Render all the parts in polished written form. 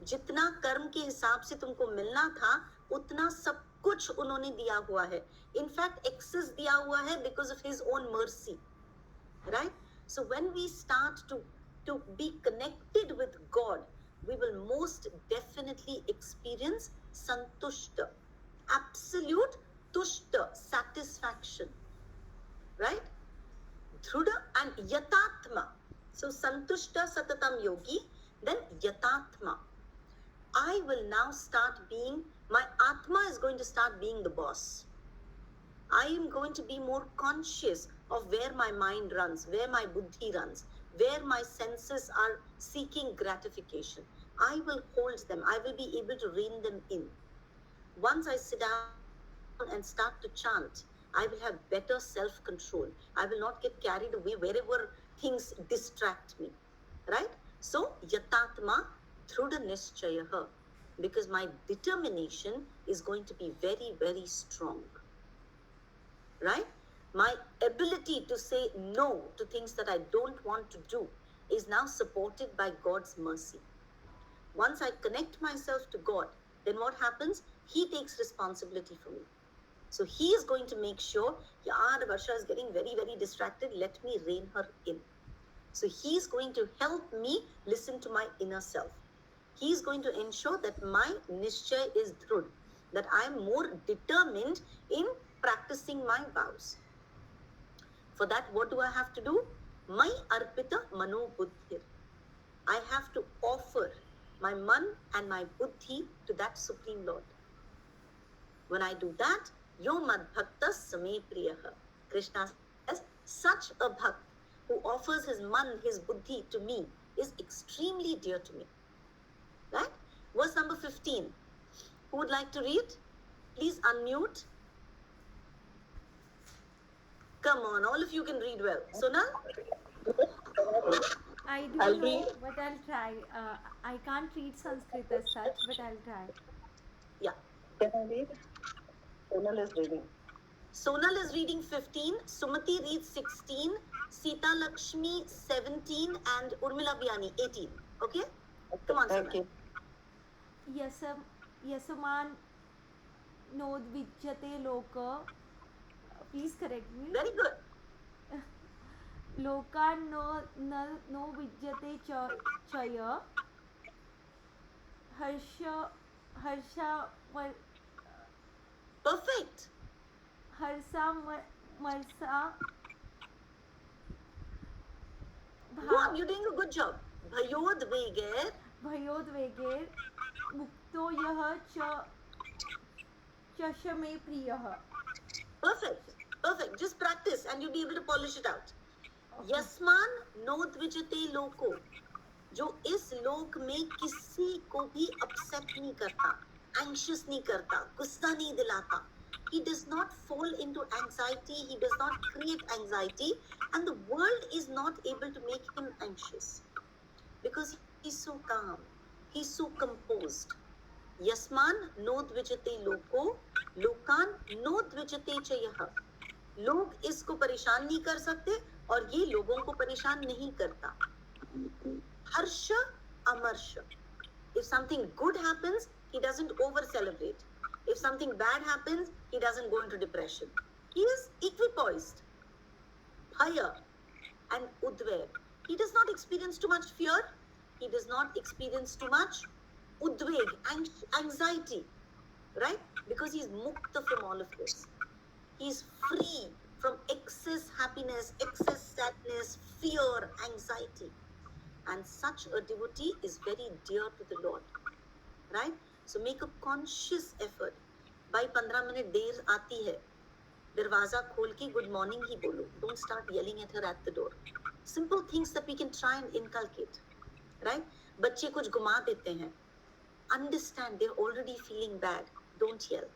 जितना कर्म के हिसाब से तुमको मिलना था उतना सब कुछ उन्होंने दिया हुआ है. इनफैक्ट एक्सेस दिया हुआ है because of his own mercy, right? So when we start to be connected with God, we will most definitely experience santushta, absolute tushta, satisfaction, right? Dhruda and yatatma. So santushta satatam yogi, then yatatma. I will now start being, my atma is going to start being the boss. I am going to be more conscious of where my mind runs, where my buddhi runs, where my senses are seeking gratification. I will hold them. I will be able to rein them in. Once I sit down and start to chant, I will have better self control. I will not get carried away wherever things distract me. Right? So, yatatma dhruda nischayaha. Because my determination is going to be very, very strong. Right? My ability to say no to things that I don't want to do is now supported by God's mercy. Once I connect myself to God, then what happens? He takes responsibility for me. So he is going to make sure, yeah, Varsha is getting very, very distracted. Let me rein her in. So he is going to help me listen to my inner self. He is going to ensure that my nischay is dhrud, that I am more determined in practicing my vows. For that, what do I have to do? My arpita mano buddhir. I have to offer my man and my buddhi to that Supreme Lord. When I do that, yo mad bhaktas same priyaha. Krishna says, such a bhakt who offers his man, his buddhi to me is extremely dear to me. Right? Verse number 15. Who would like to read? Please unmute. Come on, all of you can read well. Sonal? I do know, but I'll try. I can't read Sanskrit as such, but I'll try. Yeah. Can I read? Sonal is reading. Sonal is reading 15, Sumati reads 16, Sita Lakshmi 17, and Urmila Biyani 18. Okay? Come on, Sonal. Okay. Yasaman nodvijyate loka. Please correct me. Very good. Lokan no vijyate chaya. Harsha Perfect. Harsa marsa. Go on, you're doing a good job. Bhayod veger. भयोद्वेगैर मुक्तो यः चषमे प्रियः. Perfect. Perfect. Just practice and you'll be able to polish it out. यस्मान नोद्विजते लोको, जो इस लोक में किसी को भी upset नहीं करता, एंशियस नहीं करता, गुस्सा नहीं दिलाता. He does not fall into anxiety, he does not create anxiety, and the world is not able to make him anxious because he's so calm, he's so composed. यस्मान नोद्विजते लोको लोकान नोद्विजते च यः. लोग इसको परेशान नहीं कर सकते और ये लोगों को परेशान नहीं करता. हर्ष अमर्ष. If something good happens, he doesn't over celebrate. If something bad happens, he doesn't go into depression. He is equipoised. Bhaya and udver. He does not experience too much fear. He does not experience too much udveg, anxiety, right? Because he's mukta from all of this. He's free from excess happiness, excess sadness, fear, anxiety. And such a devotee is very dear to the Lord, right? So make a conscious effort. By 15 minute देर आती है, दरवाजा खोल के good morning ही बोलो. Don't start yelling at her at the door. Simple things that we can try and inculcate, right? बच्चे कुछ घुमा देते हैं. Understand they're already feeling bad. Don't yell.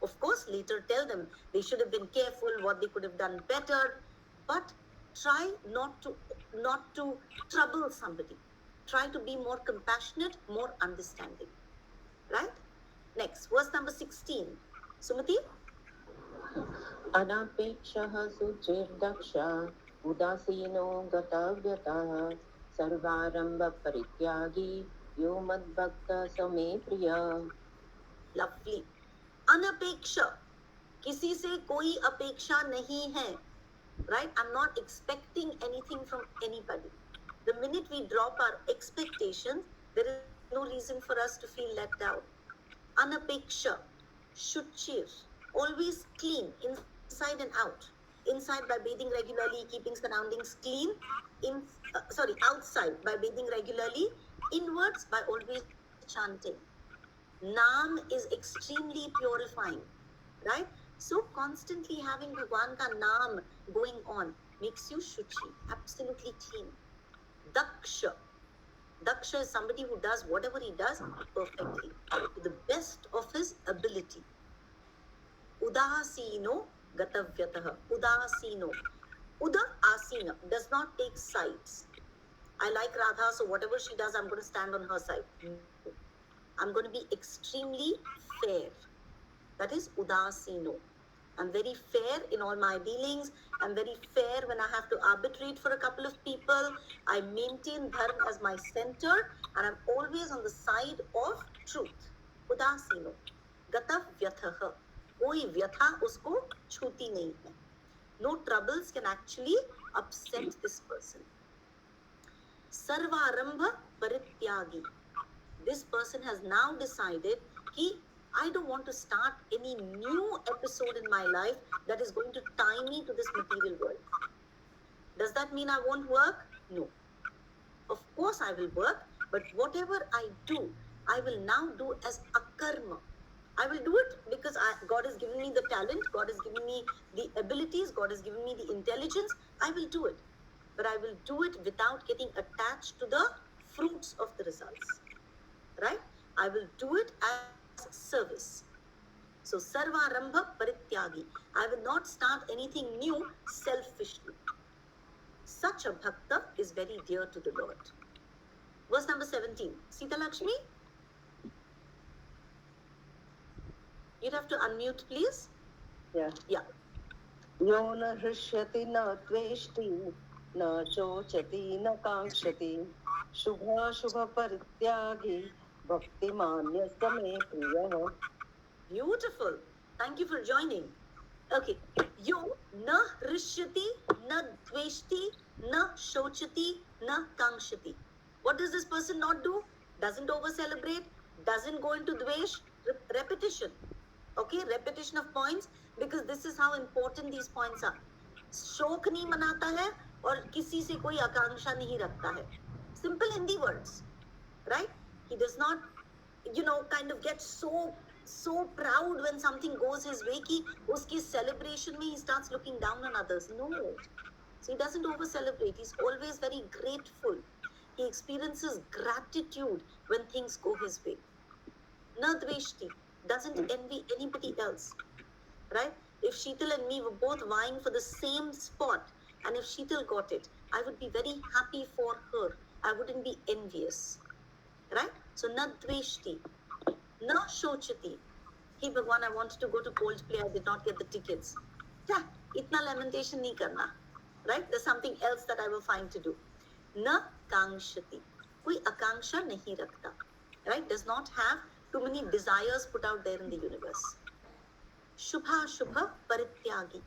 Of course, later tell them they should have been careful, what they could have done better. But try not to trouble somebody. Try to be more compassionate, more understanding. Right? Next, verse number 16. Sumati? अनापेक्षः सुचिर्दक्षः उदासीनो गतव्यतः सर्वारम्भ परित्यागी यो मद्भक्तः स मे प्रियः। Lovely. अनपेक्ष, किसी से कोई अपेक्षा नहीं है, right? I'm not expecting anything from anybody. The minute we drop our expectations, there is no reason for us to feel let down. Anapeksha, shuchir, always clean inside and out. Inside by bathing regularly, keeping surroundings clean. Outside by bathing regularly. Inwards by always chanting. Naam is extremely purifying, right? So constantly having Bhagwan ka naam going on makes you shuchi, absolutely clean. Daksha. Daksha is somebody who does whatever he does perfectly, to the best of his ability. Udasino gatavyataha. Udasino. Uda asina does not take sides. I like Radha, so whatever she does, I'm going to stand on her side. I'm going to be extremely fair. That is Udasino. I'm very fair in all my dealings. I'm very fair when I have to arbitrate for a couple of people. I maintain dharma as my center, and I'm always on the side of truth. Udasino. Gata vyathaha. कोई व्यथा उसको छूती नहीं है. No troubles can actually upset this person. Sarvarambha parityagi. This person has now decided कि I don't want to start any new episode in my life that is going to tie me to this material world. Does that mean I won't work? No. Of course I will work, but whatever I do, I will now do as akarma. I will do it because God has given me the talent, God has given me the abilities, God has given me the intelligence. I will do it. But I will do it without getting attached to the fruits of the results. Right? I will do it as service. So, Sarvarambha Parityagi. I will not start anything new selfishly. Such a bhakta is very dear to the Lord. Verse number 17. Sita Lakshmi? You'd have to unmute, please. Yeah. Yeah. यो न हृष्यति न द्वेष्टि न शोचति न काङ्क्षति शुभाशुभ परित्यागी भक्तिमान्य स मे प्रियः. Beautiful. Thank you for joining. Okay. Yo na hrishyati, na dveshti, na shochati, na kankshati. What does this person not do? Doesn't over celebrate, doesn't go into dvesh. Repetition. Okay, repetition of points, because this is how important these points are. शोक नहीं मनाता है और किसी से कोई आकांक्षा नहीं रखता है. Simple Hindi words, right? He does not, kind of get so proud when something goes his way कि उसकी celebration में he starts looking down on others. No. So he doesn't over celebrate. He's always very grateful. He experiences gratitude when things go his way. Na dveshti. Doesn't envy anybody else, right? If Sheetal and me were both vying for the same spot, and if Sheetal got it, I would be very happy for her. I wouldn't be envious, right? So, na dveshti, na shochati. Hey Bhagwan, I wanted to go to Coldplay, I did not get the tickets. Yeah, itna lamentation nahi karna, right? There's something else that I will find to do. Na kankshati. Koi akanksha nahi rakhta, right? Does not have too many desires put out there in the universe. Shubha Shubha Parityagi.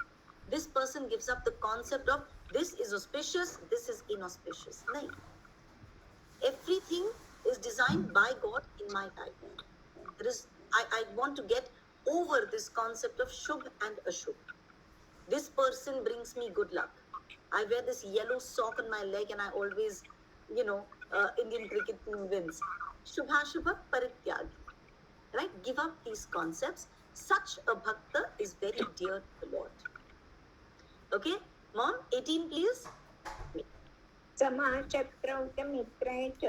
This person gives up the concept of this is auspicious, this is inauspicious. No. Everything is designed by God in my time. I want to get over this concept of Shubh and Ashubh. This person brings me good luck. I wear this yellow sock on my leg and I always, Indian cricket team wins. Shubha Shubha Parityagi. Right? Give up these concepts. Such a bhakta is very dear to the Lord. Okay? Mom, 18 please. समाचक्रौ च मित्रै च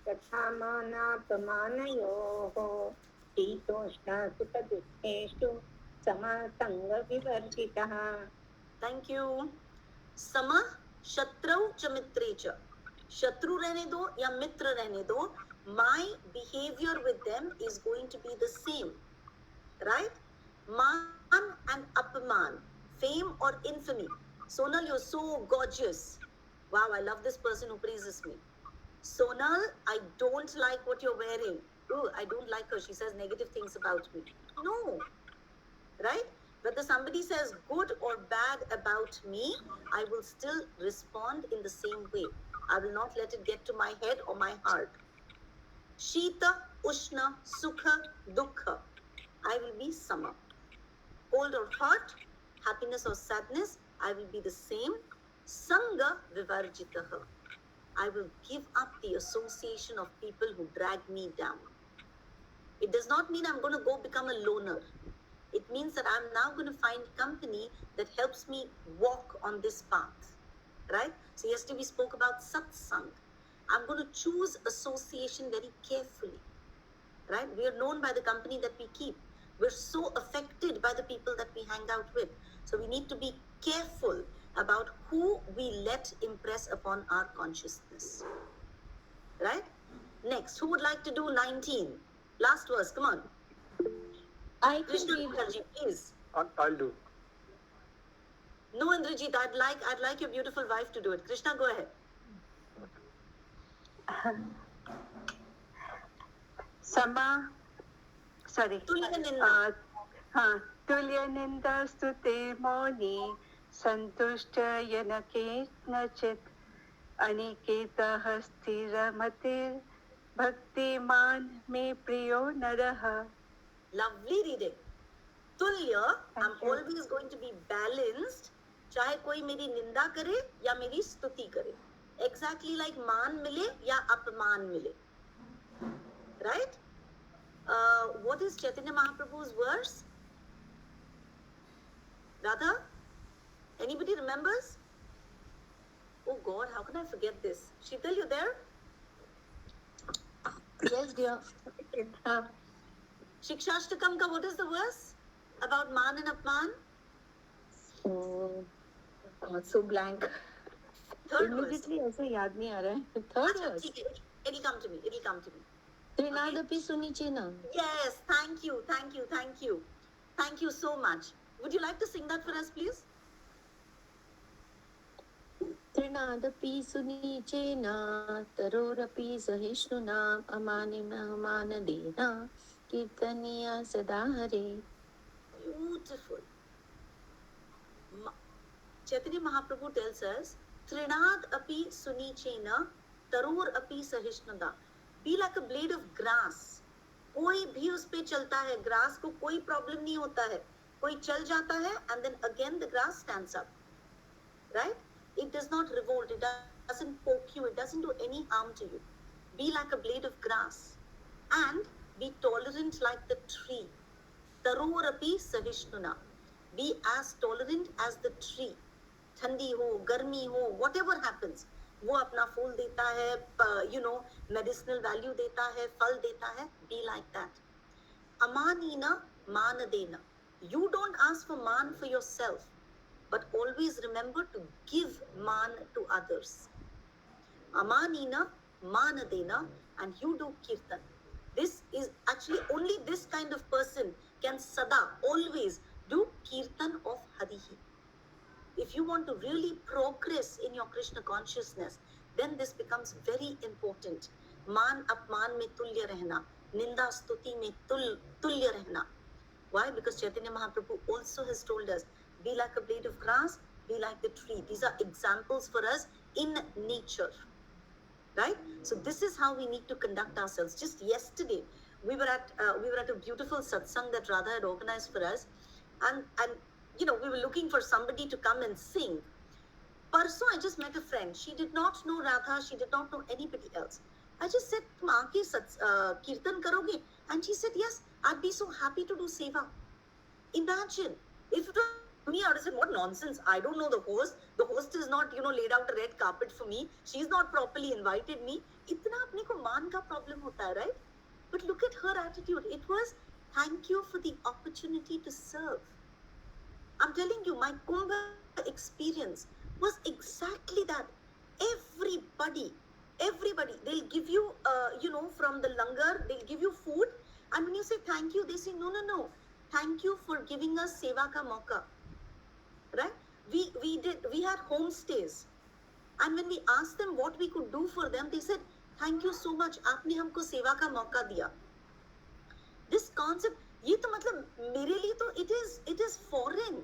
तथा मानापमानयोः शीतोष्णसुखदुःखेषु समसङ्गविवर्जितः. Thank you. Sama shatrau cha mitre cha. Shatru रहने दो या मित्र रहने दो. My behavior with them is going to be the same, right? Man and apaman, fame or infamy. Sonal, you're so gorgeous. Wow, I love this person who praises me. Sonal, I don't like what you're wearing. Oh, I don't like her. She says negative things about me. No, right? Whether somebody says good or bad about me, I will still respond in the same way. I will not let it get to my head or my heart. Shita, Ushna, Sukha, Dukha. I will be sama. Cold or hot, happiness or sadness, I will be the same. Sangha Vivarjitaha. I will give up the association of people who drag me down. It does not mean I'm going to go become a loner. It means that I'm now going to find company that helps me walk on this path. Right? So yesterday we spoke about satsang. I'm going to choose association very carefully. Right? We are known by the company that we keep. We're so affected by the people that we hang out with. So we need to be careful about who we let impress upon our consciousness. Right? Next, who would like to do 19? Last verse, come on. I can Krishna read. Mukherjee, please. I'll do. No, Indrajit, I'd like your beautiful wife to do it. Krishna, go ahead. Sama, sorry. Tulya Ninda. तुल्य निंदा स्तुते मौनी संतुष्ट यनके नचित अनिकेतः स्थिरमतिर् भक्तिमान मे प्रियो नरः. Lovely reading. Tulya, I'm Thank you. always going to be balanced. चाहे कोई मेरी निंदा करे या मेरी स्तुति करे. Exactly like मान मिले या अपमान मिले. Right? What is Chaitanya Mahaprabhu's verse? Radha? Anybody remembers? Oh God, how can I forget this? Sheetal, you there? Yes, dear. Shikshashtakam ka what is the verse? About man and apman? Oh, God, so blank. Third verse. Immediately ऐसे याद नहीं आ रहा है. Third Acha, verse. theek hai. It'll come to me. It'll come to me. त्रिनादपि सुनिचे ना. Yes, thank you, thank you, thank you. Thank you so much. Would you like to sing that for us, please? त्रिनादपि सुनिचे ना तरोरपि सहिष्णुना अमानिमानदेना कीर्तनीया सदा हरे. Beautiful. Chaitanya Mahaprabhu tells us, Trinad api sunichena, tarur api sahishnada. Be like a blade of grass. कोई भी उस पे चलता है, grass को कोई problem नहीं होता है. कोई चल जाता है and then again the grass stands up. Right? It does not revolt, it doesn't poke you, it doesn't do any harm to you. Be like a blade of grass and be tolerant like the tree. Tarur api sahishnuna. Be as tolerant as the tree. ठंडी हो, गर्मी हो, whatever happens, वो अपना फूल देता है, medicinal value देता है, फल देता है. Be like that. Amanina manadena. You don't ask for man for yourself, but always remember to give man to others. Amanina manadena, and you do kirtan. This is actually only this kind of person can sada, always do kirtan of Harihi. If you want to really progress in your Krishna consciousness, then this becomes very important. Man apman mein tulya rehna, ninda stuti mein tulya rehna. Why? Because Chaitanya Mahaprabhu also has told us, be like a blade of grass, be like the tree. These are examples for us in nature. Right? So this is how we need to conduct ourselves. Just yesterday, we were at a beautiful satsang that Radha had organized for us, and we were looking for somebody to come and sing. Parso, I just met a friend. She did not know Radha. She did not know anybody else. I just said, "Tum aake kirtan karoge?" And she said, "Yes, I'd be so happy to do seva." Imagine if it was me, I would have said, "What nonsense! I don't know the host. The host is not, laid out a red carpet for me. She's not properly invited me." Itna apne ko maan ka problem hota hai, right? But look at her attitude. It was, "Thank you for the opportunity to serve." I'm telling you, my Kumbh experience was exactly that. Everybody, they'll give you, from the langar, they'll give you food. And when you say thank you, they say, no. Thank you for giving us seva ka mauka. Right? We had homestays. And when we asked them what we could do for them, they said, thank you so much, आपने हमको सेवा का मौका दिया. This concept, ये तो मतलब मेरे लिए तो इट इज फॉरेन,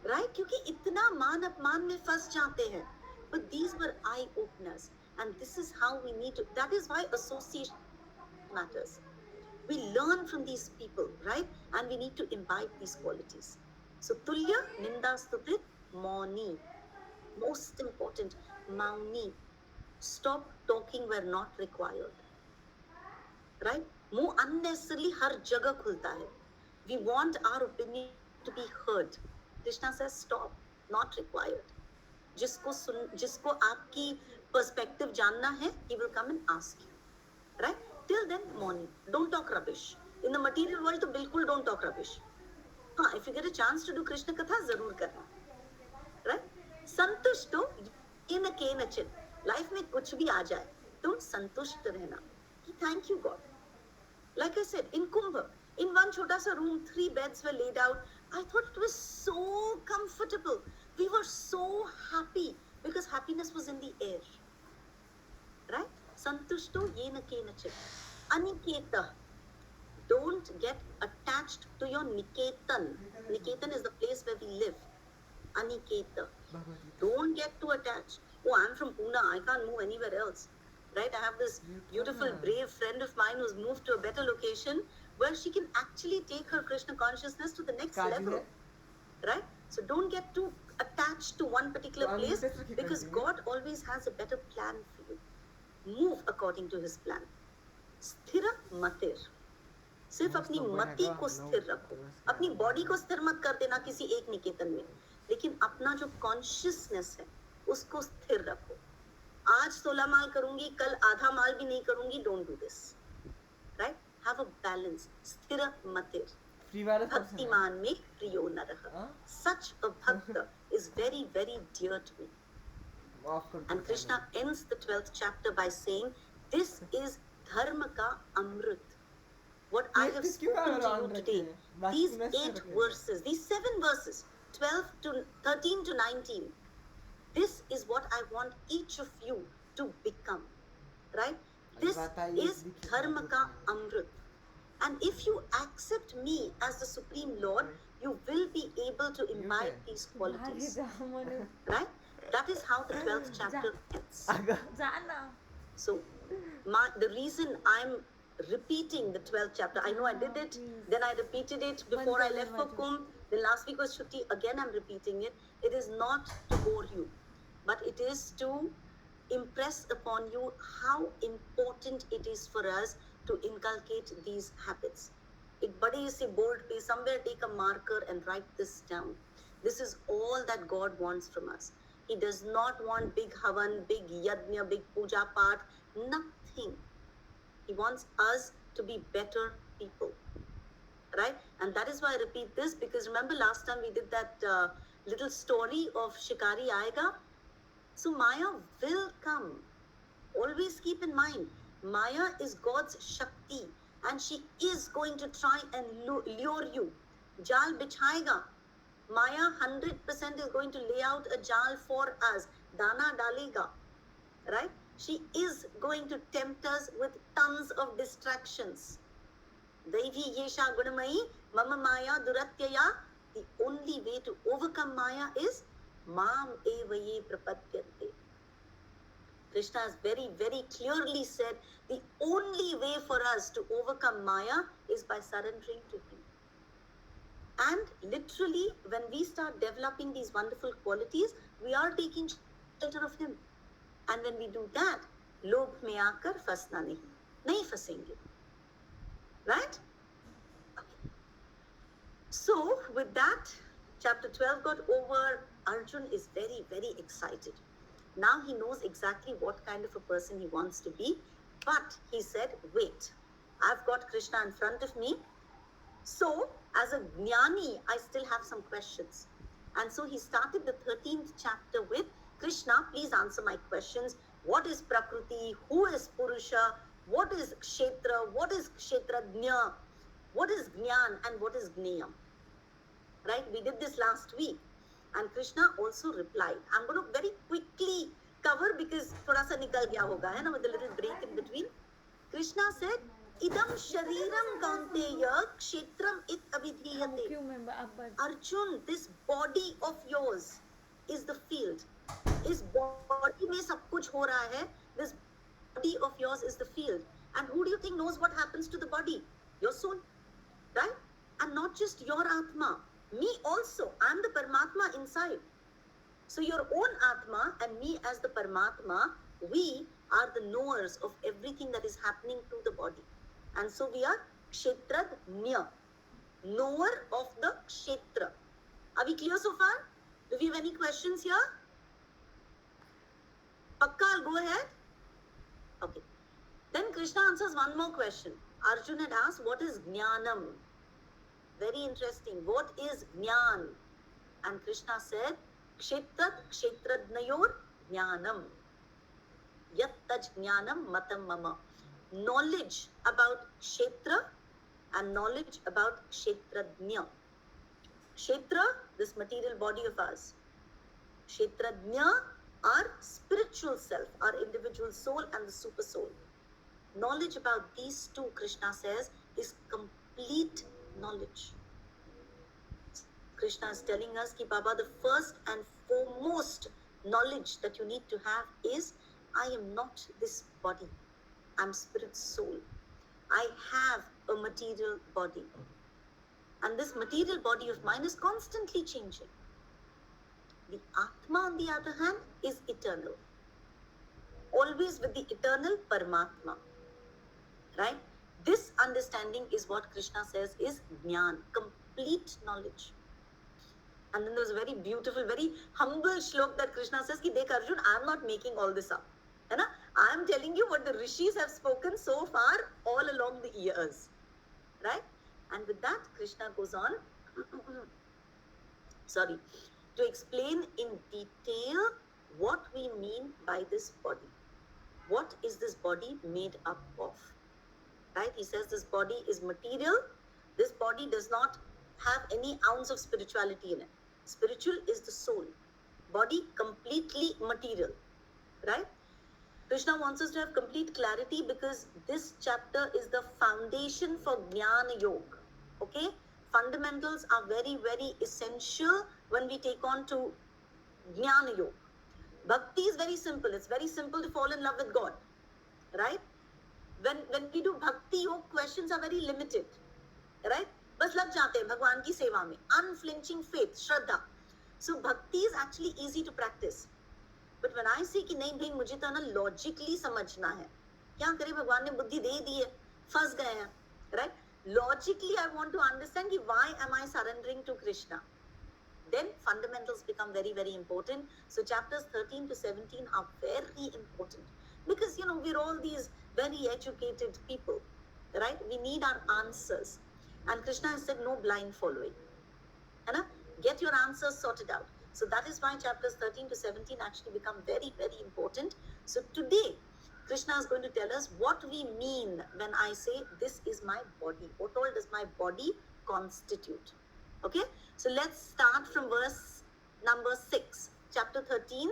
राइट? क्योंकि इतना मान अपमान में फंस जाते हैं. But these were eye openers, and this is how we need to, that is why association matters. We learn from these people, right? And we need to imbibe these qualities. So tulya ninda stutit mauni, most important, mauni, stop talking where not required, right? मुंह unnecessarily हर जगह खुलता है. We want our opinion to be heard. Krishna says stop, not required. जिसको आपकी perspective जानना है, he will come and ask you, right? Till then, morning, don't talk rubbish. In the material world, तो बिल्कुल don't talk rubbish. हाँ, if you get a chance to do Krishna katha, जरूर करना, right? संतुष्टो येन केनचित्. Life में कुछ भी आ जाए, don't संतुष्ट रहना. कि thank you God. Like I said, in Kumbh, in one छोटा सा room, 3 beds were laid out. I thought it was so comfortable. We were so happy because happiness was in the air, right? Santushto yena kenachit. Aniketa. Don't get attached to your Niketan. Niketan is the place where we live. Aniketa. Don't get too attached. Oh, I'm from Pune. I can't move anywhere else. Right? I have this beautiful, brave friend of mine who's moved to a better location where she can actually take her Krishna consciousness to the next level. Right? So don't get too attached to one particular place because God always has a better plan for you. Move according to his plan. स्थिर मतिर. सिर्फ अपनी मति को स्थिर रखो. अपनी body को स्थिर मत कर देना किसी एक निकेतन में, लेकिन अपना जो कॉन्शियसनेस है उसको स्थिर रखो. आज 16 माल करूंगी, कल आधा माल भी नहीं करूंगी. Don't do this, right? Have a balance. स्थिर मतिर. भक्तिमान में प्रियो नरः. Such a bhakta is very, very dear to me. And Krishna ends the 12th chapter by saying, this is dharma ka amrit. What I have spoken to you today, these 8 verses, these 7 verses, 12 to 13 to 19, this is what I want each of you to become, right? This is dharma ka amrit. And if you accept me as the Supreme Lord, you will be able to imbibe these qualities, right? That is how the 12th chapter ends. So, the reason I'm repeating the 12th chapter, I know I did it, then I repeated it before I left for Kumbh, then last week was Chutti, again I'm repeating it. It is not to bore you, but it is to impress upon you how important it is for us to inculcate these habits. एक बड़े से board पे somewhere take a marker and write this down. This is all that God wants from us. He does not want big havan, big yajna, big puja part, nothing. He wants us to be better people, right? And that is why I repeat this, because remember last time we did that little story of Shikari Aayega? So Maya will come. Always keep in mind, Maya is God's Shakti and she is going to try and lure you. Jal bichhayega. Maya 100% is going to lay out a jal for us. Dana dalega, right? She is going to tempt us with tons of distractions. Devi yesha gunamayi mama maya duratyaya. The only way to overcome Maya is mam evaye prapadyante. Krishna has very, very clearly said the only way for us to overcome Maya is by surrendering to him. And literally, when we start developing these wonderful qualities, we are taking shelter of him. And when we do that, lobh mein aakar fasna nahi fasenge. Right? Okay. So, with that, chapter 12 got over. Arjun is very, very excited. Now he knows exactly what kind of a person he wants to be. But he said, wait, I've got Krishna in front of me. So, as a jnani, I still have some questions. And so he started the 13th chapter with, Krishna, please answer my questions. What is Prakriti? Who is Purusha? What is Kshetra? What is Kshetrajna? What is Jnana? And what is Gneyam? Right? We did this last week. And Krishna also replied. I'm going to very quickly cover because थोड़ा सा निकल गया होगा है ना, with a little break in between. Krishna said, idam shariram kaunteya kshetram it avidhiyate. क्यों मैं अब Arjun, this body of yours is the field. इस body में सब कुछ हो रहा है. This body of yours is the field. And who do you think knows what happens to the body? Your soul, right? And not just your Atma. Me also. I'm the Paramatma inside. So your own Atma and me as the Paramatma, we are the knowers of everything that is happening to the body. And so we are Kshetradnya, knower of the Kshetra. Are we clear so far? Do we have any questions here? Pakka, I'll go ahead. Okay. Then Krishna answers one more question. Arjuna had asked, what is Jnanam? Very interesting. What is Jnan? And Krishna said, Kshetrat Kshetradnayor Jnanam. Yat taj Jnanam matam mama. Knowledge about Kshetra and knowledge about Kshetradnya. Kshetra, this material body of ours. Kshetradnya, our spiritual self, our individual soul and the super soul. Knowledge about these two, Krishna says, is complete knowledge. Krishna is telling us that Baba, the first and foremost knowledge that you need to have is, I am not this body. I'm spirit soul. I have a material body. And this material body of mine is constantly changing. The Atma, on the other hand, is eternal. Always with the eternal Paramatma. Right? This understanding is what Krishna says is Jnana, complete knowledge. And then there's a very beautiful, very humble shlok that Krishna says, ki dekh Arjun, I am not making all this up. Hai na? I am telling you what the rishis have spoken so far all along the years. Right? And with that, Krishna goes on, to explain in detail what we mean by this body. What is this body made up of? Right? He says this body is material. This body does not have any ounce of spirituality in it. Spiritual is the soul. Body completely material. Right? Krishna wants us to have complete clarity because this chapter is the foundation for Jnana Yoga. Okay? Fundamentals are very, very essential when we take on to Jnana Yoga. Bhakti is very simple. It's very simple to fall in love with God. Right? When we do Bhakti Yoga, questions are very limited. Right? बस लग जाते हैं भगवान की सेवा में. Unflinching faith, Shraddha. So Bhakti is actually easy to practice. But when I say कि नहीं भाई मुझे तो ना logically समझना है. क्या करे भगवान ने बुद्धि दे दी है. फंस गए हैं. Right? Logically I want to understand कि why am I surrendering to Krishna. Then fundamentals become very, very important. So chapters 13 to 17 are very important. Because, we're all these very educated people. Right? We need our answers. And Krishna has said no blind following. Right? Get your answers sorted out. So that is why chapters 13 to 17 actually become very, very important. So today, Krishna is going to tell us what we mean when I say this is my body. What all does my body constitute? Okay? So let's start from verse number 6. Chapter 13.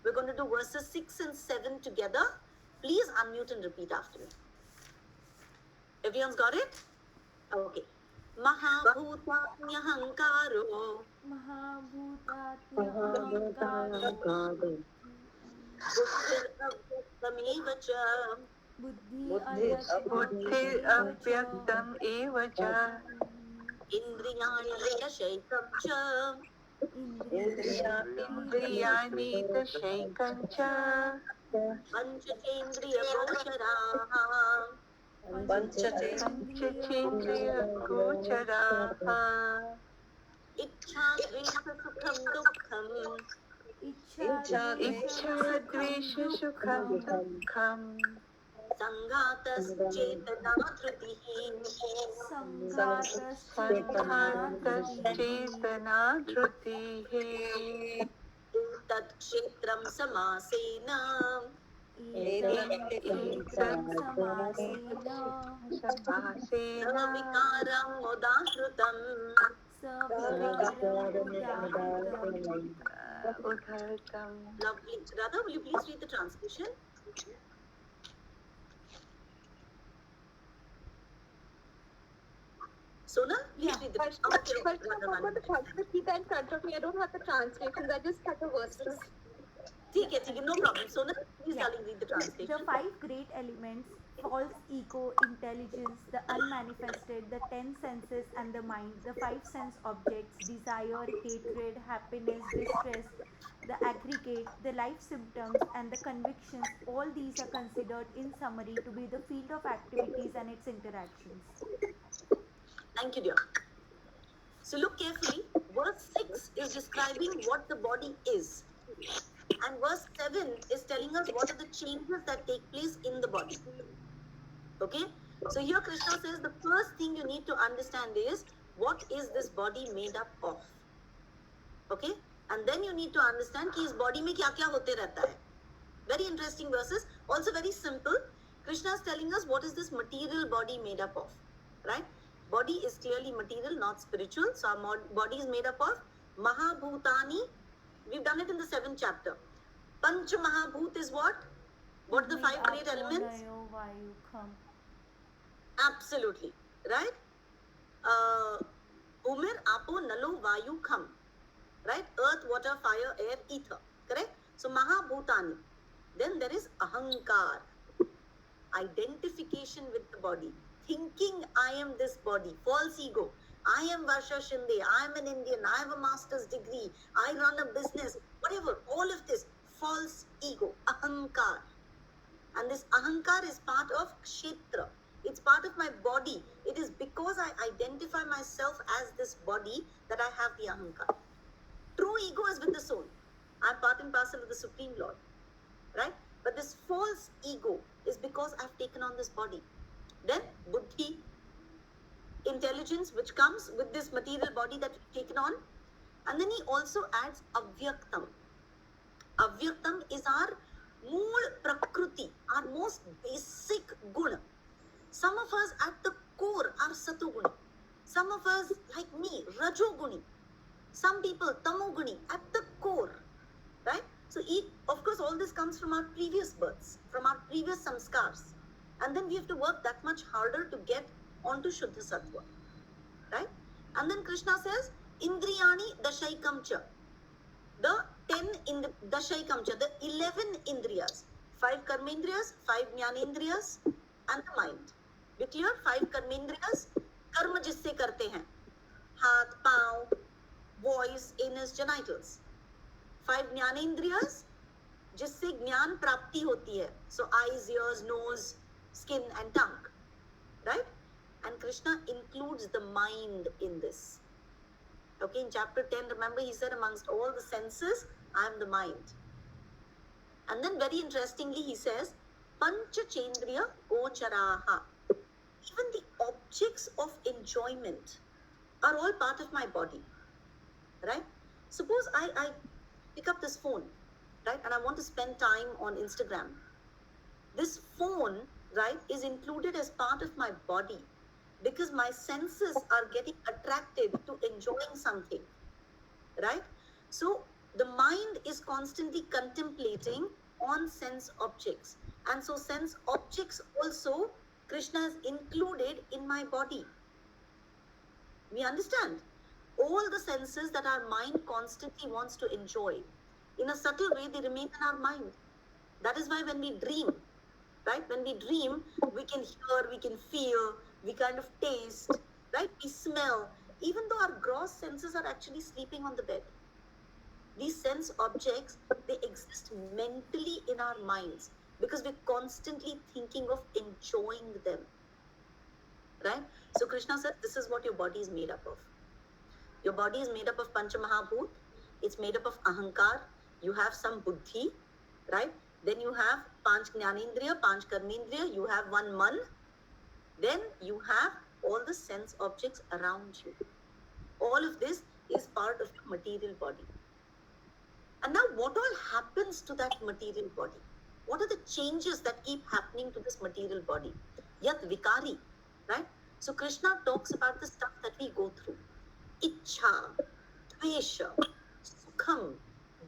We're going to do verses 6 and 7 together. Please unmute and repeat after me. Everyone's got it? Okay. Mahabhutanyahangkaro महाभूतात्म्यहङ्कारो Buddhir Buddhir avyaktam eva cha Indriyani dashaitam cha Indriyani dashaikam cha Pancachendriya gocharaha Pancachendriya gocharaha Ichha dvesha sukham dukkham Ichha dvesha sukham dukkham Sanghatas chetana dhrutihi Sanghatas chetana dhrutihi Tat kshetram samasena samasena Vikaram udahrutam udhartam. Lovely. Radha, will you please read the translation? Sonal, please read the But okay. I've Radha, got the Bhagavad Gita in front of me. I don't have the translations. I just have the verses. ठीक है, no problem. Sonal, please Yeah. darling, read the The translation. 5 great elements: false ego, intelligence, the unmanifested, the 10 senses and the mind, the 5 sense objects, desire, hatred, happiness, distress, the aggregate, the life symptoms, and the convictions. All these are considered in summary to be the field of activities and its interactions. Thank you, dear. So look carefully. Verse 6 is describing what the body is. And verse 7 is telling us what are the changes that take place in the body. Okay? So here Krishna says the first thing you need to understand is what is this body made up of. Okay? And then you need to understand कि इस body में क्या क्या होते रहता है. Very interesting verses. Also very simple. Krishna is telling us what is this material body made up of. Right? Body is clearly material, not spiritual. So our body is made up of Mahabhutani. We've done it in the 7th chapter. Panch Mahabhut is what? What are the 5 great elements? Absolutely. Right? Bhumir, Apo, Nalo, Vayu, Kham. Right? Earth, water, fire, air, ether. Correct? So Mahabhutani. Then there is Ahankar. Identification with the body. Thinking I am this body. False ego. I am Varsha Shinde. I am an Indian. I have a master's degree. I run a business. Whatever. All of this. False ego. Ahankar. And this Ahankar is part of Kshetra. It's part of my body. It is because I identify myself as this body that I have the Ahankar. True ego is with the soul. I'm part and parcel of the Supreme Lord. Right? But this false ego is because I've taken on this body. Then Buddhi, intelligence, which comes with this material body that we've taken on. And then he also adds Avyaktam. Avyaktam is our mool Prakruti, our most basic guna. Some of us at the core are Satoguni. Some of us, like me, Rajoguni. Some people, Tamoguni, at the core. Right? So, of course, all this comes from our previous births, from our previous samskars. And then we have to work that much harder to get onto Shuddha Sattva. Right? And then Krishna says, Indriyani Dashaikamcha. The 10 in the Dashaikamcha, the 11 Indriyas. 5 Karmendriyas, 5 Jnanendriyas, and the mind. Be clear? 5 Karmendriyas, कर्म जिससे करते हैं. हाथ, पाँव, voice, anus, genitals. 5 Jnanendriyas, जिससे ज्ञान प्राप्ति होती है. So eyes, ears, nose, skin and tongue. Right? And Krishna includes the mind in this. Okay, in chapter 10, remember he said amongst all the senses, I am the mind. And then very interestingly he says, Pancha Chendriya Gocharaha. Even the objects of enjoyment are all part of my body. Right? Suppose I pick up this phone, right, and I want to spend time on Instagram. This phone, right, is included as part of my body because my senses are getting attracted to enjoying something, right? So the mind is constantly contemplating on sense objects, and so sense objects also Krishna has included in my body. We understand? All the senses that our mind constantly wants to enjoy, in a subtle way, they remain in our mind. That is why when we dream, right? When we dream, we can hear, we can feel, we kind of taste, right? We smell, even though our gross senses are actually sleeping on the bed. These sense objects, they exist mentally in our minds because we're constantly thinking of enjoying them, right? So Krishna said, this is what your body is made up of. Your body is made up of Pancha Mahabhut. It's made up of Ahankar. You have some Buddhi, right? Then you have Panch Jnanendriya, Panch Karmendriya. You have 1 Man. Then you have all the sense objects around you. All of this is part of your material body. And now what all happens to that material body? What are the changes that keep happening to this material body? Yat Vikari, right? So Krishna talks about the stuff that we go through. Ichha, Dvesha, Sukham,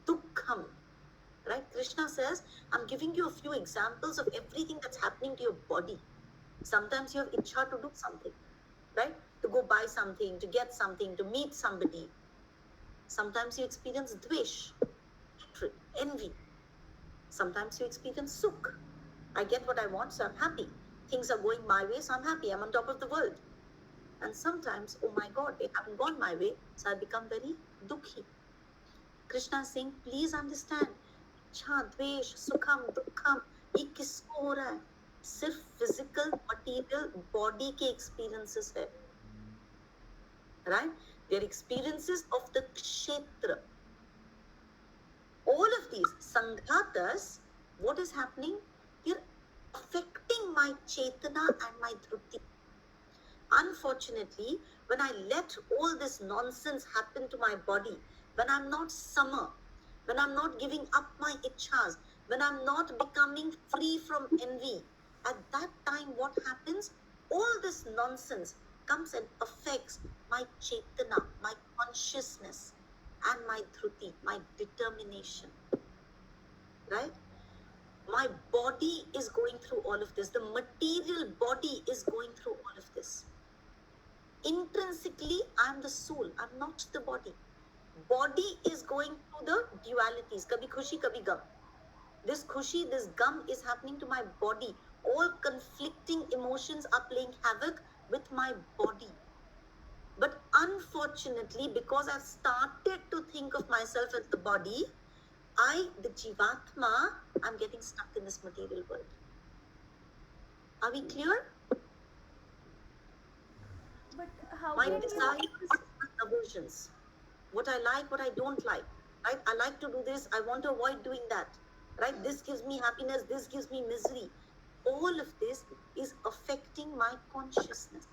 Dukkham. Right? Krishna says, I'm giving you a few examples of everything that's happening to your body. Sometimes you have itcha to do something, right? To go buy something, to get something, to meet somebody. Sometimes you experience dvesh, hatred, envy. Sometimes you experience sukh. I get what I want, so I'm happy. Things are going my way, so I'm happy. I'm on top of the world. And sometimes, oh my God, they haven't gone my way, so I become very dukhi. Krishna is saying, please understand, इच्छा, द्वेष, सुखम, दुखम, ये किसको हो रहा है? सिर्फ फिजिकल मटेरियल बॉडी के एक्सपीरियंसेस है, right? They are experiences of the kshetra. All of these sanghatas, what is happening? They're affecting my chetana and my dhruti. Unfortunately, when I let all this nonsense happen to my body, when I'm not sama, when I'm not giving up my ichhas, when I'm not becoming free from envy, at that time what happens? All this nonsense comes and affects my chetana, my consciousness, and my dhruti, my determination. Right? My body is going through all of this. The material body is going through all of this. Intrinsically, I'm the soul. I'm not the body. Body is going through the dualities. Kabhi khushi, kabhi gum. This khushi, this gum is happening to my body. All conflicting emotions are playing havoc with my body. But unfortunately, because I've started to think of myself as the body, I, the Jivatma, I'm getting stuck in this material world. Are we clear? But how My can you... desires and aversions. What I like, what I don't like. Right? I like to do this, I want to avoid doing that. Right? This gives me happiness, this gives me misery. All of this is affecting my consciousness.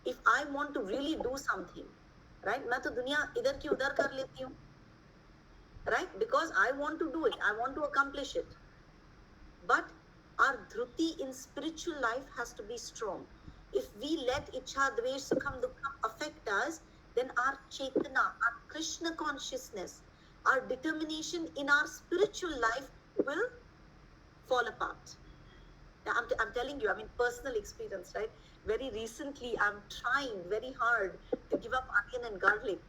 If I want to really do something, right? मैं तो दुनिया इधर की उधर कर लेती हूँ. Right? Because I want to do it. I want to accomplish it. But our dhruti in spiritual life has to be strong. If we let ichha, dvesh, sukham, dukkham affect us, then our chetana, our Krishna consciousness, our determination in our spiritual life will fall apart. Now, I'm telling you, I mean, personal experience, right? Very recently, I'm trying very hard to give up onion and garlic,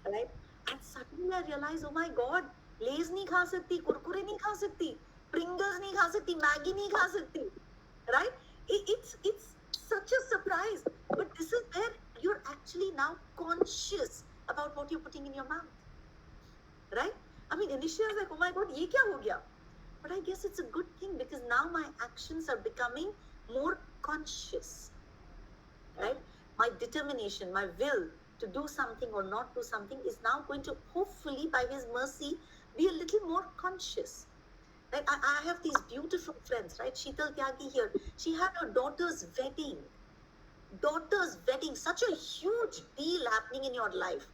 right? And suddenly I realize, oh my God, Lays नहीं खा सकती, कुरकुरे नहीं खा सकती, Pringles नहीं खा सकती, Maggie नहीं खा सकती, right? It's such a surprise. But this is where you're actually now conscious about what you're putting in your mouth, right? I mean, initially I was like, oh my God, ये क्या हो गया? But I guess it's a good thing because now my actions are becoming more conscious, right? My determination, my will to do something or not do something is now going to hopefully, by His mercy, be a little more conscious. Right? I have these beautiful friends, right? Sheetal Tyagi here. She had her daughter's wedding. Daughter's wedding, such a huge deal happening in your life.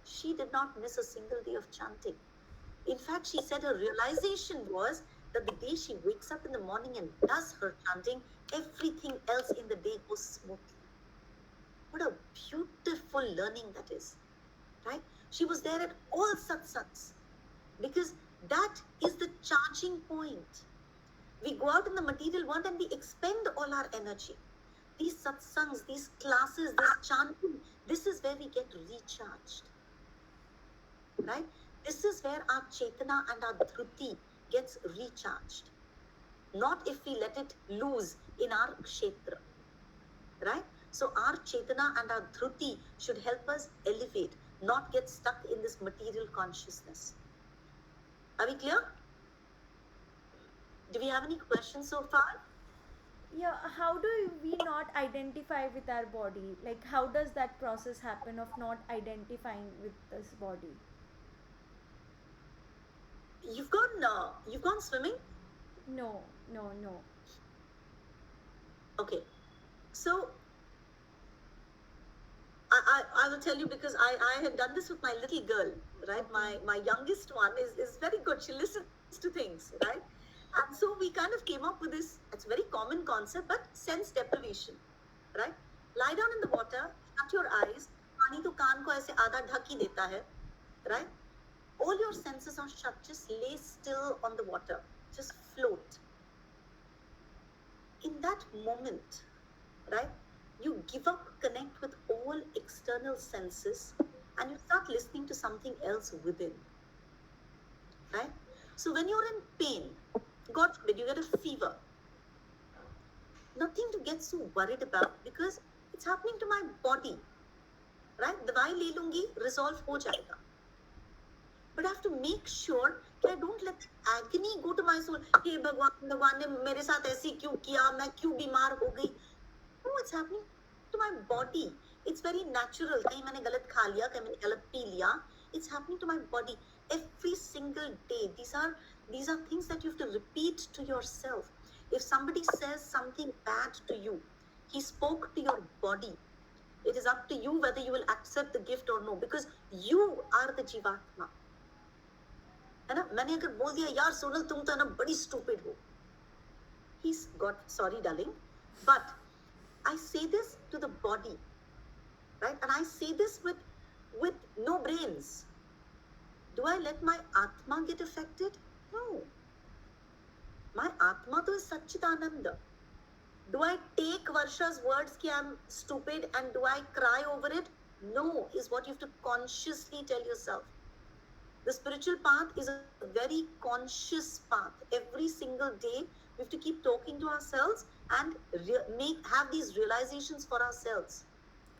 She did not miss a single day of chanting. In fact, she said her realization was that the day she wakes up in the morning and does her chanting, everything else in the day goes smoothly. What a beautiful learning that is, right? She was there at all satsangs because that is the charging point. We go out in the material world and we expend all our energy. These satsangs, these classes, this chanting, this is where we get recharged, right? This is where our chetana and our dhruti gets recharged. Not if we let it loose in our kshetra, right? So our chetana and our dhruti should help us elevate, not get stuck in this material consciousness. Are we clear? Do we have any questions so far? Yeah, how do we not identify with our body? Like, how does that process happen of not identifying with this body? You've gone swimming? No. Okay. So I will tell you because I had done this with my little girl, right? My youngest one is very good. She listens to things, right? And so we kind of came up with this, it's a very common concept, but sense deprivation, right? Lie down in the water, shut your eyes, पानी तो कान को ऐसे आधा ढक ही देता है, right? all your senses are shut, just lay still on the water, just float. In that moment, right, you give up connect with all external senses and you start listening to something else within, right? So when you're in pain, God forbid you get a fever, nothing to get so worried about because it's happening to my body, right? दवाई ले लूंगी, resolve हो जाएगा. But I have to make sure that I don't let agony go to my soul. हे भगवान, भगवान ने मेरे साथ ऐसी क्यों किया, मैं क्यों बीमार हो गई? No, it's happening to my body. It's very natural. कहीं मैंने गलत खा लिया, कहीं मैंने गलत पी लिया. It's happening to my body every single day. These are things that you have to repeat to yourself. If somebody says something bad to you, he spoke to your body. It is up to you whether you will accept the gift or no, because you are the Jivatma. है ना? मैंने अगर बोल दिया यार सोनल तुम तो ना बड़ी stupid हो. He's got sorry darling, but I say this to the body, right? And I say this with no brains. Do I let my Atma get affected? No. My Atma to is Satchitananda. Do I take Varsha's words ki I'm stupid and do I cry over it? No, is what you have to consciously tell yourself. The spiritual path is a very conscious path. Every single day, we have to keep talking to ourselves and have these realizations for ourselves.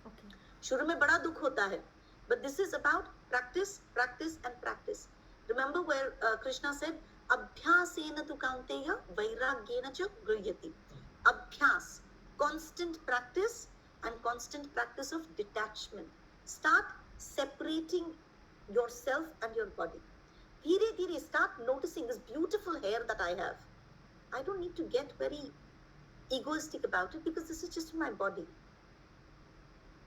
Okay. शुरू में बड़ा दुख होता है, but this is about practice, practice and practice. Remember where Krishna said, "Abhyasena tu kaunteya vairagyena cha gryhyati." Abhyas, constant practice and constant practice of detachment. Start separating yourself and your body. Dheere dheere start noticing this beautiful hair that I have. I don't need to get very egoistic about it because this is just my body,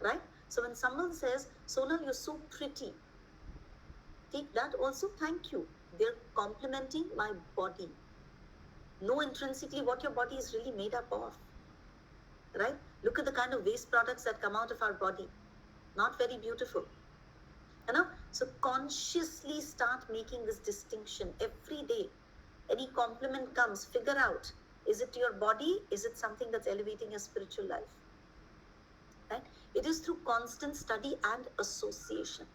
right? So when someone says, Sonal, you're so pretty, take that also, thank you. They're complimenting my body. Know intrinsically what your body is really made up of, right? Look at the kind of waste products that come out of our body. Not very beautiful. You know? So consciously start making this distinction every day. Any compliment comes, figure out, is it to your body? Is it something that's elevating your spiritual life? Right? It is through constant study and association.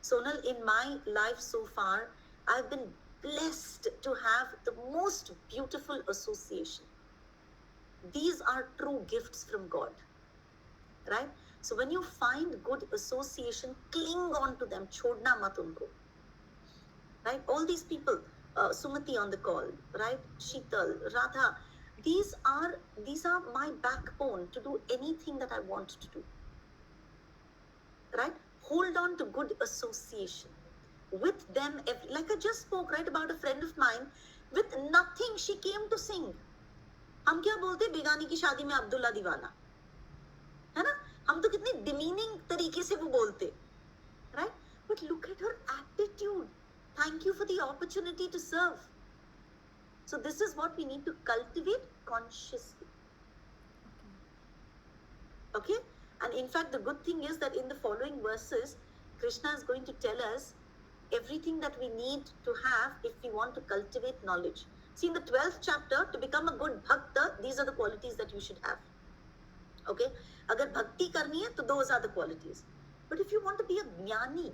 Sonal, in my life so far, I've been blessed to have the most beautiful association. These are true gifts from God. Right? So when you find good association, cling on to them. Chodna mat unko. Right? All these people, Sumati on the call, right? Sheetal, Radha, these are my backbone to do anything that I want to do. Right? Hold on to good association. With them, like I just spoke, right, about a friend of mine, with nothing she came to sing. हम क्या बोलते बेगानी की शादी में अब्दुल्ला दीवाना, है ना? हम तो कितने demeaning तरीके से वो बोलते, right? But look at her attitude. Thank you for the opportunity to serve. So this is what we need to cultivate consciously. Okay? And in fact, the good thing is that in the following verses, Krishna is going to tell us everything that we need to have if we want to cultivate knowledge. See, in the 12th chapter, to become a good bhakta, these are the qualities that you should have. Okay? Agar bhakti karni hai, to those are the qualities. But if you want to be a jnani,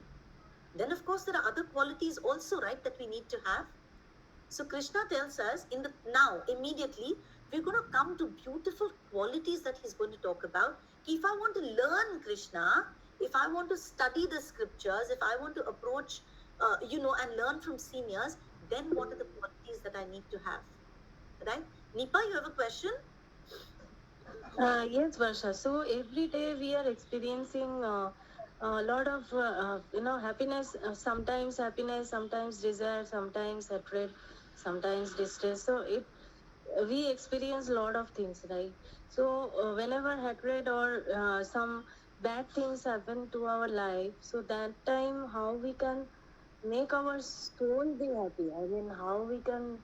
then of course there are other qualities also, right, that we need to have. So Krishna tells us now, immediately, we're going to come to beautiful qualities that he's going to talk about. If I want to learn Krishna, if I want to study the scriptures, if I want to approach, and learn from seniors, then what are the qualities that I need to have? Right? Nipa, you have a question? Yes, Varsha. So every day we are experiencing a lot of, happiness, sometimes desire, sometimes hatred, sometimes distress. So we experience a lot of things, right? So whenever hatred or some bad things happen to our life, so that time how we can make our soul be happy? I mean, how we can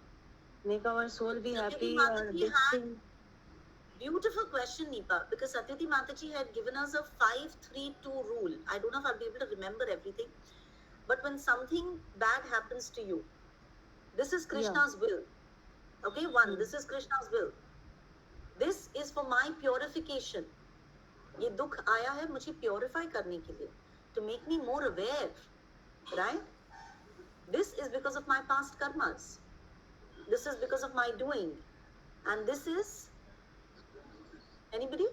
make our soul be happy or Mataji this had thing? beautiful question, Nipa, because Satyati Mataji had given us a 5-3-2 rule. I don't know if I'll be able to remember everything, But when something bad happens to you, this is Krishna's will. Okay, one, this is Krishna's will. This is for my purification. ये दुख आया है मुझे purify करने के लिए, to make me more aware, right? This is because of my past karmas. This is because of my doing. And this is, anybody?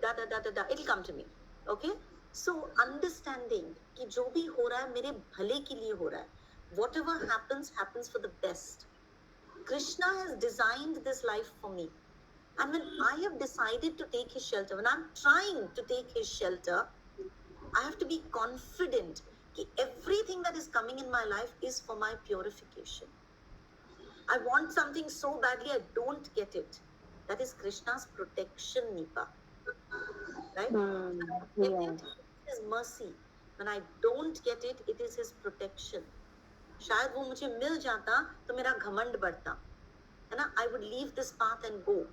It'll come to me. Okay? So understanding कि जो भी हो रहा है मेरे भले के लिए हो रहा है. Whatever happens, happens for the best. Krishna has designed this life for me. And when I have decided to take his shelter, when I'm trying to take his shelter, I have to be confident that everything that is coming in my life is for my purification. I want something so badly, I don't get it. That is Krishna's protection, Nipa. Right? When I get it, it is mercy. When I don't get it, it is his protection. शायद वो मुझे मिल जाता तो मेरा घमंड बढ़ता है ना. I would leave this path and go.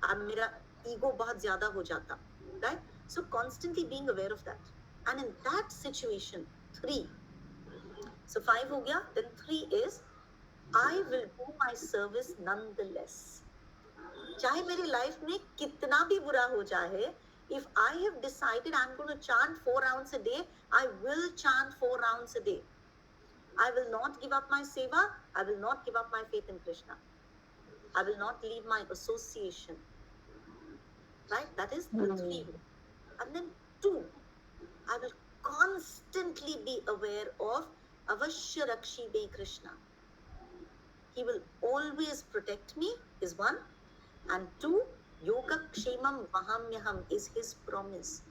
अब मेरा ego बहुत ज्यादा हो जाता, right? So constantly being aware of that. And in that situation, 3. So 5 हो गया. Then 3 is, I will do my service nonetheless. चाहे मेरी लाइफ में कितना भी बुरा हो जाए, if I have decided I'm going to chant 4 rounds a day, I will chant 4 rounds a day. I will not give up my seva. I will not give up my faith in Krishna. I will not leave my association. Right? That is the 3. And then 2, I will constantly be aware of Avashya Rakshi Be Krishna. He will always protect me, is 1. And 2, Yoga Kshemam Vahamyaham is his promise.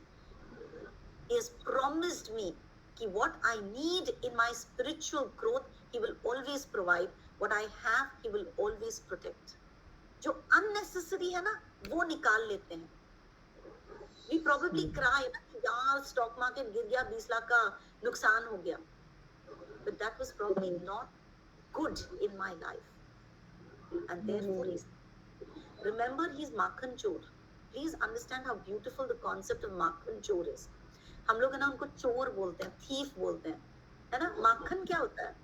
He has promised me that what I need in my spiritual growth, he will always provide. What I have, he will always protect. जो unnecessary है ना, वो निकाल लेते हैं. We probably cry ना कि यार stock market गिर गया, 20 लाख का नुकसान हो गया. But that was probably not good in my life. And therefore, remember, he's Makhan Chor. Please understand how beautiful the concept of Makhan Chor is. हम लोग है ना उनको चोर बोलते हैं, thief बोलते हैं, है ना. माखन क्या होता है?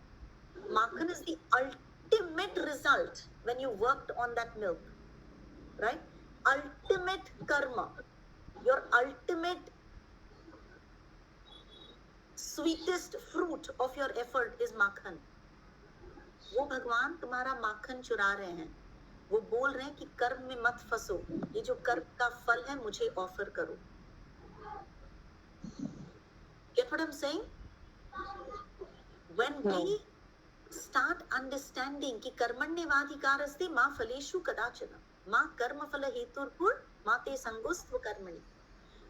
Makhan is the ultimate result when you worked on that milk, right? Ultimate karma, your ultimate sweetest fruit of your effort is makhan. वो भगवान तुम्हारा माखन चुरा रहे हैं. वो बोल रहे हैं कि कर्म में मत फंसो, ये जो कर्म का फल है मुझे ऑफर करो. Get what I'm saying? When we start understanding कि कर्मण्येवाधिकारस्ते मा फलेषु कदाचन मा कर्म फल हेतुर्भुर मा ते संगोस्त्व कर्मणि.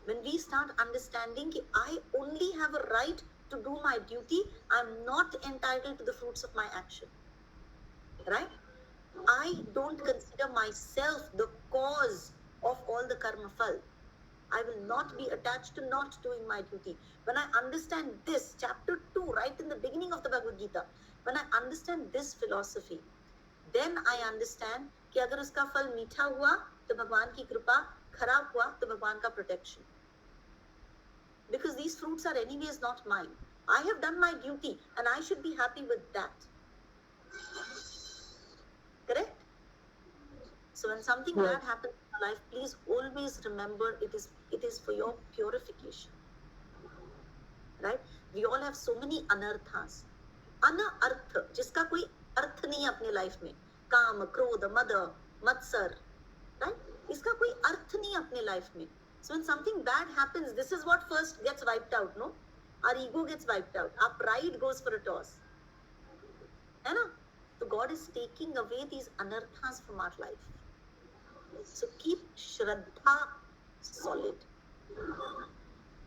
When we start understanding कि I only have a right to do my duty, I'm not entitled to the fruits of my action. Right? I don't consider myself the cause of all the karma phal. I will not be attached to not doing my duty. When I understand this, chapter 2, right in the beginning of the Bhagavad Gita, when I understand this philosophy, then I understand कि अगर उसका फल मीठा हुआ तो भगवान की कृपा, खराब हुआ तो भगवान का protection. Because these fruits are anyways not mine. I have done my duty and I should be happy with that. Correct? So when something bad happens in your life, please always remember it is for your purification. Right? We all have so many anarthas. Anarth, जिसका कोई अर्थ नहीं है अपने life में. काम, क्रोध, मद, मत्सर. Right? इसका कोई अर्थ नहीं है अपने लाइफ में. So when something bad happens, this is what first gets wiped out, no? Our ego gets wiped out. Our pride goes for a toss. है ना? So God is taking away these anarthas from our life. So keep Shraddha solid.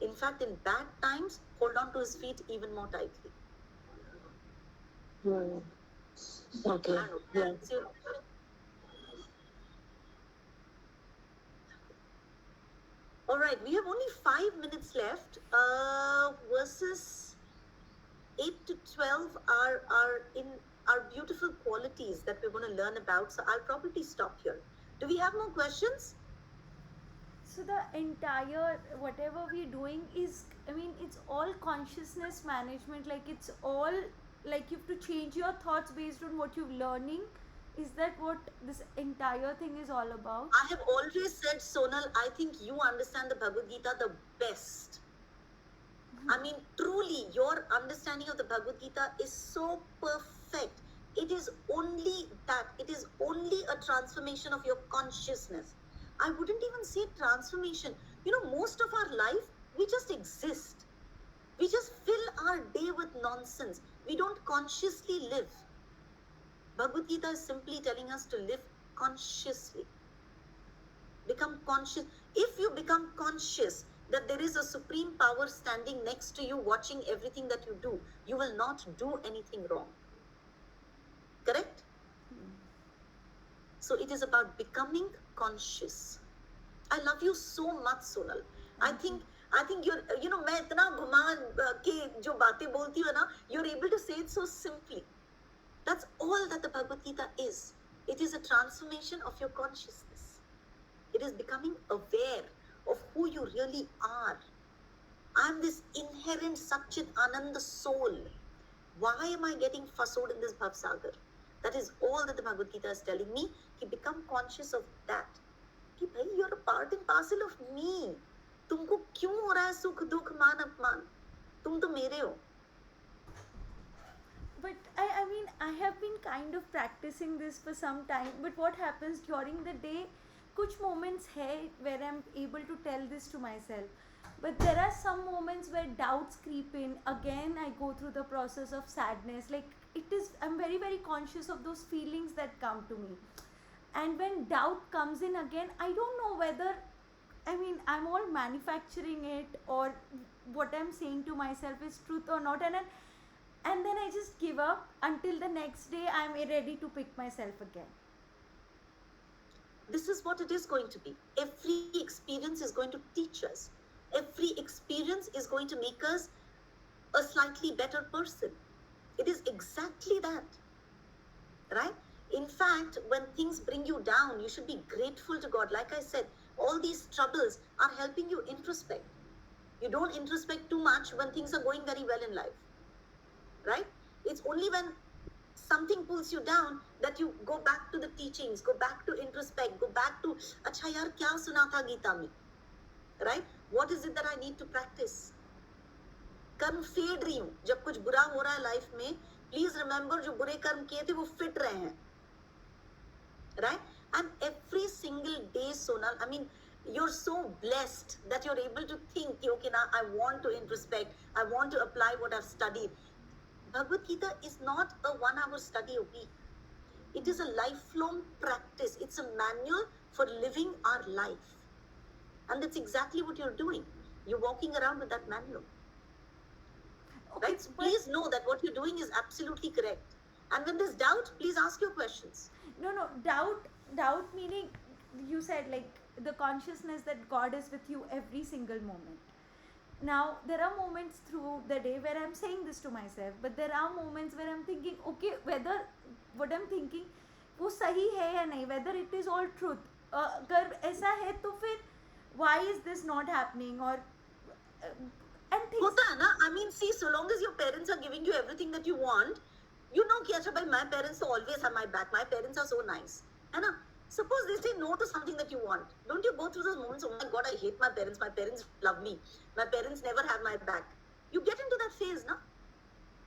In fact, in bad times, hold on to his feet even more tightly. Okay. Yeah. All right, we have only 5 minutes left. Verses 8 to 12 are beautiful qualities that we're going to learn about. So I'll probably stop here. Do we have more questions? So So the entire whatever we're doing is, I mean, it's all consciousness management. Like it's all like you have to change your thoughts based on what you're learning. Is that what this entire thing is all about? I have always said, Sonal, I think you understand the Bhagavad Gita the best. I mean, truly, your understanding of the Bhagavad Gita is so perfect. It is only that. It is only a transformation of your consciousness. I wouldn't even say transformation. You know, most of our life, we just exist. We just fill our day with nonsense. We don't consciously live. Bhagavad Gita is simply telling us to live consciously. Become conscious. If you become conscious that there is a supreme power standing next to you, watching everything that you do, you will not do anything wrong. Correct? So it is about becoming conscious. I love you so much, Sonal. I think you're, you know, मैं इतना घुमा के जो बातें बोलती हूँ ना, you're able to say it so simply. That's all that the Bhagavad Gita is. It is a transformation of your consciousness. It is becoming aware of who you really are. I'm this inherent Satchit Ananda soul. Why am I getting fussed in this Bhav Sagar? That is all that the Bhagavad Gita is telling me. Ki become conscious of that. Ki bhai, you're a part and parcel of me. तुमको क्यों हो रहा है सुख दुख मान अपमान? तुम तो मेरे हो. But I mean, I have been kind of practicing this for some time. But what happens during the day, कुछ moments है where I'm able to tell this to myself. But there are some moments where doubts creep in. Again, I go through the process of sadness. Like I'm very, very conscious of those feelings that come to me. And when doubt comes in again, I don't know whether, I mean, I'm all manufacturing it or what I'm saying to myself is truth or not. And then I just give up until the next day I'm ready to pick myself again. This is what it is going to be. Every experience is going to teach us. Every experience is going to make us a slightly better person. It is exactly that. Right? In fact, when things bring you down, you should be grateful to God. Like I said, all these troubles are helping you introspect. You don't introspect too much when things are going very well in life. Right? It's only when something pulls you down that you go back to the teachings, go back to introspect, go back to, अच्छा यार क्या सुना था गीता में? Right? What is it that I need to practice? कर्म fade रही हूँ. जब कुछ बुरा हो रहा है लाइफ में, please remember जो बुरे कर्म किए थे वो फिट रहे हैं. Right? And every single day, Sonal, I mean, you're so blessed that you're able to think, okay, now I want to introspect, I want to apply what I've studied. Bhagavad Gita is not a 1 hour study a week. It is a lifelong practice. It's a manual for living our life. And that's exactly what you're doing. You're walking around with that manual. Okay, Right? So please know that what you're doing is absolutely correct. And when there's doubt, please ask your questions. No, doubt meaning you said like the consciousness that God is with you every single moment. Now, there are moments through the day where I'm saying this to myself, but there are moments where I'm thinking, okay, whether what I'm thinking, वो सही है या नहीं, whether it is all truth. अगर ऐसा है तो फिर why is this not happening or and things. होता है ना? I mean, see, so long as your parents are giving you everything that you want, you know कि अच्छा भाई, my parents always have my back. My parents are so nice, है ना? Suppose they say no to something that you want. Don't you go through those moments, oh my God, I hate my parents. My parents love me. My parents never have my back. You get into that phase, no?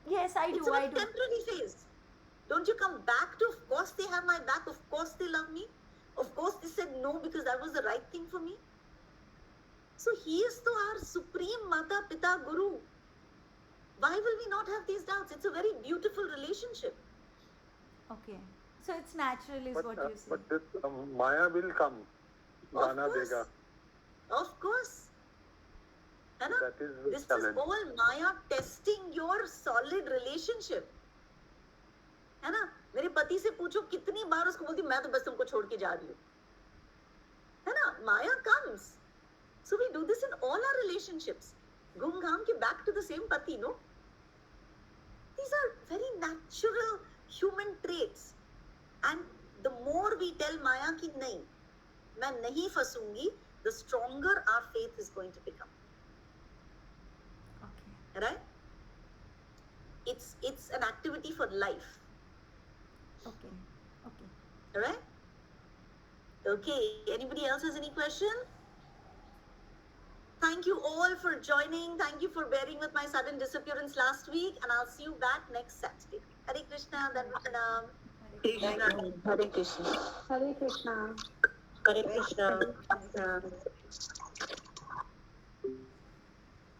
Yes, I do. It's a very temporary phase. Don't you come back to, of course they have my back. Of course they love me. Of course they said no because that was the right thing for me. So he is to our supreme Mata, Pita, Guru. Why will we not have these doubts? It's a very beautiful relationship. Okay. So it's natural is what you say. But this Maya will come. Gana course. dega. Of course. है ना? That is the This is challenge. all Maya testing your solid relationship. है ना? मेरे पति से पूछो कितनी बार उसको बोलती मैं तो बस तुमको छोड़ के जा रही हूँ. है ना? Maya comes. So we do this in all our relationships. घूम घाम के back to the same pati, no? These are very natural human traits. And the more we tell Maya कि नहीं, मैं नहीं फंसूंगी, the stronger our faith is going to become. Okay. Right? It's an activity for life. Okay. Okay. Alright? Okay. Anybody else has any question? Thank you all for joining. Thank you for bearing with my sudden disappearance last week, and I'll see you back next Saturday. Hare Krishna, Dandavanam. Krishna. Hare Krishna. Hare Krishna. Hare Krishna.